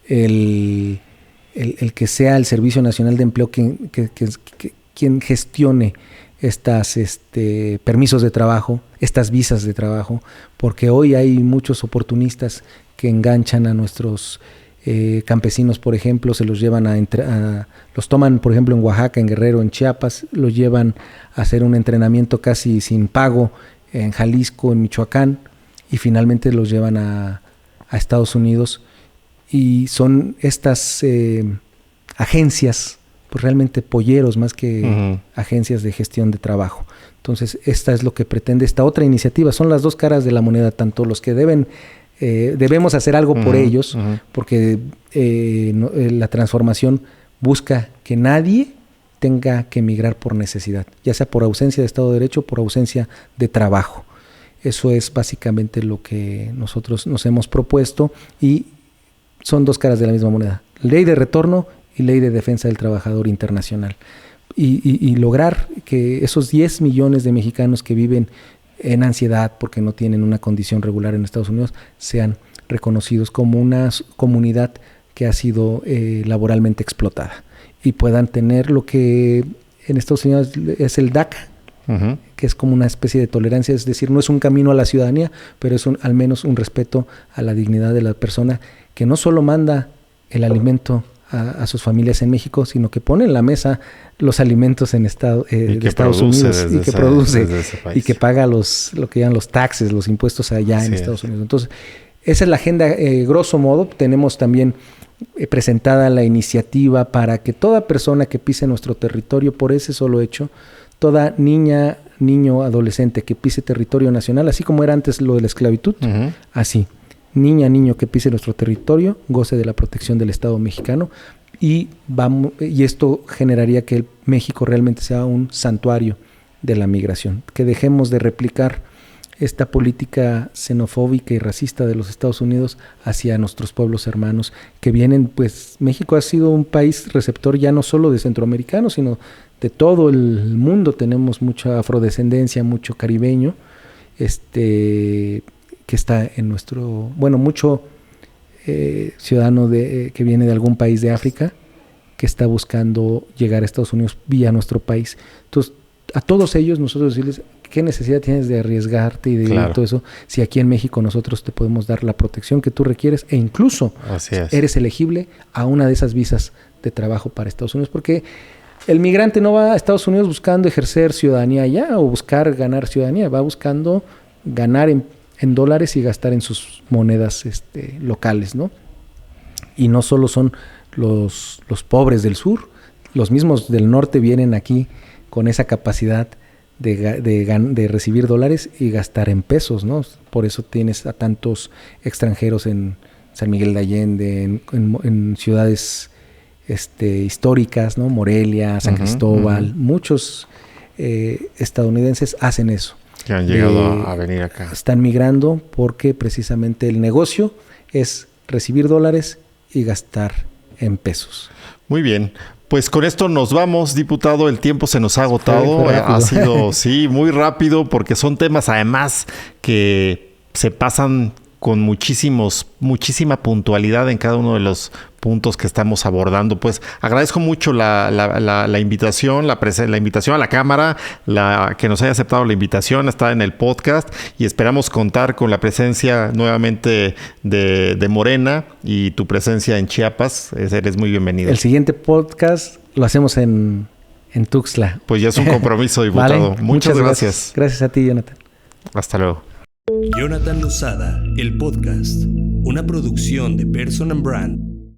el que sea el Servicio Nacional de Empleo quien gestione estas permisos de trabajo, estas visas de trabajo, porque hoy hay muchos oportunistas que enganchan a nuestros campesinos, por ejemplo, se los llevan los toman, por ejemplo, en Oaxaca, en Guerrero, en Chiapas, los llevan a hacer un entrenamiento casi sin pago en Jalisco, en Michoacán, y finalmente los llevan a Estados Unidos, y son estas agencias, pues realmente polleros más que agencias de gestión de trabajo. Entonces, esta es lo que pretende esta otra iniciativa. Son las dos caras de la moneda, tanto los que debemos hacer algo por ellos, porque la transformación busca que nadie tenga que emigrar por necesidad, ya sea por ausencia de Estado de Derecho o por ausencia de trabajo. Eso es básicamente lo que nosotros nos hemos propuesto, y son dos caras de la misma moneda: ley de retorno y ley de defensa del trabajador internacional. Y lograr que esos 10 millones de mexicanos que viven en ansiedad porque no tienen una condición regular en Estados Unidos sean reconocidos como una comunidad que ha sido laboralmente explotada, y puedan tener lo que en Estados Unidos es el DACA, que es como una especie de tolerancia, es decir, no es un camino a la ciudadanía, pero es al menos un respeto a la dignidad de la persona, que no solo manda el alimento a sus familias en México, sino que pone en la mesa los alimentos de Estados Unidos y que produce y que paga lo que llaman los taxes, los impuestos allá en Estados Unidos. Entonces, esa es la agenda, grosso modo. Tenemos también presentada la iniciativa para que toda persona que pise nuestro territorio, por ese solo hecho, toda niña, niño, adolescente que pise territorio nacional, así como era antes lo de la esclavitud, así, niña, niño que pise nuestro territorio, goce de la protección del Estado mexicano, y esto generaría que México realmente sea un santuario de la migración, que dejemos de replicar esta política xenofóbica y racista de los Estados Unidos hacia nuestros pueblos hermanos que vienen. Pues México ha sido un país receptor ya no solo de centroamericanos, sino de todo el mundo. Tenemos mucha afrodescendencia, mucho caribeño, que está en nuestro, mucho ciudadano que viene de algún país de África que está buscando llegar a Estados Unidos vía nuestro país. Entonces, a todos ellos nosotros decirles, ¿qué necesidad tienes de arriesgarte y de todo eso? Si aquí en México nosotros te podemos dar la protección que tú requieres e incluso eres elegible a una de esas visas de trabajo para Estados Unidos. Porque el migrante no va a Estados Unidos buscando ejercer ciudadanía allá o buscar ganar ciudadanía. Va buscando ganar en dólares y gastar en sus monedas locales, ¿no? Y no solo son los pobres del sur. Los mismos del norte vienen aquí con esa capacidad de recibir dólares y gastar en pesos, ¿no? Por eso tienes a tantos extranjeros en San Miguel de Allende, en ciudades históricas, ¿no? Morelia, San Cristóbal, muchos estadounidenses hacen eso. Que han llegado a venir acá. Están migrando porque precisamente el negocio es recibir dólares y gastar en pesos. Muy bien. Pues con esto nos vamos, diputado. El tiempo se nos ha agotado. Ha sido, muy rápido, porque son temas además que se pasan con muchísima puntualidad en cada uno de los puntos que estamos abordando. Pues agradezco mucho la invitación, la invitación a la cámara, que nos haya aceptado la invitación a estar en el podcast, y esperamos contar con la presencia nuevamente de Morena y tu presencia en Chiapas. Eres muy bienvenido. El siguiente podcast lo hacemos en Tuxtla. Pues ya es un compromiso, diputado. Vale, muchas gracias. Gracias a ti, Jonathan. Hasta luego. Jonathan Lozada, el podcast, una producción de Person and Brand.